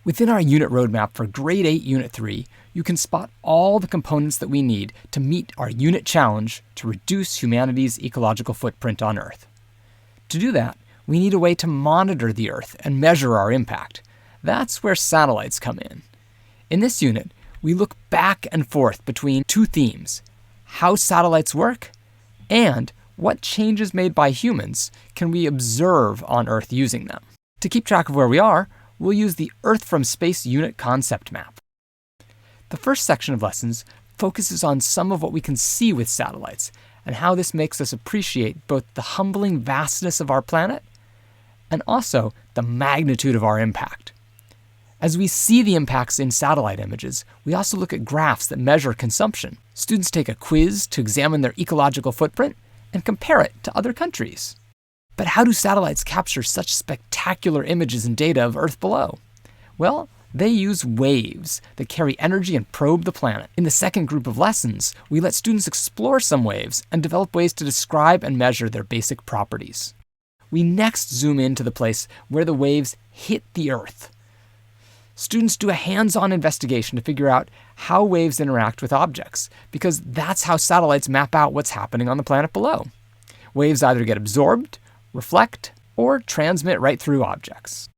Within our unit roadmap for Grade 8 Unit 3, you can spot all the components that we need to meet our unit challenge to reduce humanity's ecological footprint on Earth. To do that, we need a way to monitor the Earth and measure our impact. That's where satellites come in. In this unit, we look back and forth between two themes: how satellites work and what changes made by humans can we observe on Earth using them. To keep track of where we are, we'll use the Earth from Space Unit Concept Map. The first section of lessons focuses on some of what we can see with satellites and how this makes us appreciate both the humbling vastness of our planet and also the magnitude of our impact. As we see the impacts in satellite images, we also look at graphs that measure consumption. Students take a quiz to examine their ecological footprint and compare it to other countries. But how do satellites capture such spectacular images and data of Earth below? Well, they use waves that carry energy and probe the planet. In the second group of lessons, we let students explore some waves and develop ways to describe and measure their basic properties. We next zoom into the place where the waves hit the Earth. Students do a hands-on investigation to figure out how waves interact with objects, because that's how satellites map out what's happening on the planet below. Waves either get absorbed, reflect, or transmit right through objects.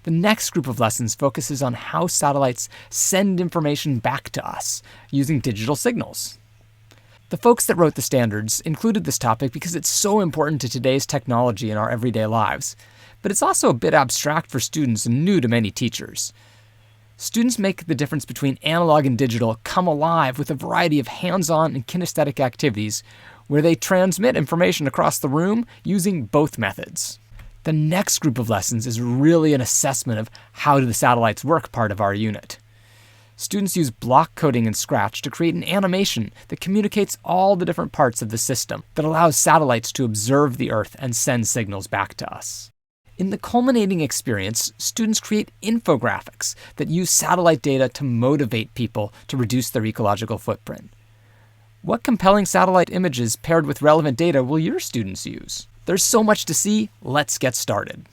The next group of lessons focuses on how satellites send information back to us using digital signals. The folks that wrote the standards included this topic because it's so important to today's technology in our everyday lives, but it's also a bit abstract for students and new to many teachers. Students make the difference between analog and digital come alive with a variety of hands-on and kinesthetic activities where they transmit information across the room using both methods. The next group of lessons is really an assessment of how do the satellites work part of our unit. Students use block coding in Scratch to create an animation that communicates all the different parts of the system that allows satellites to observe the Earth and send signals back to us. In the culminating experience, students create infographics that use satellite data to motivate people to reduce their ecological footprint. What compelling satellite images paired with relevant data will your students use? There's so much to see, let's get started.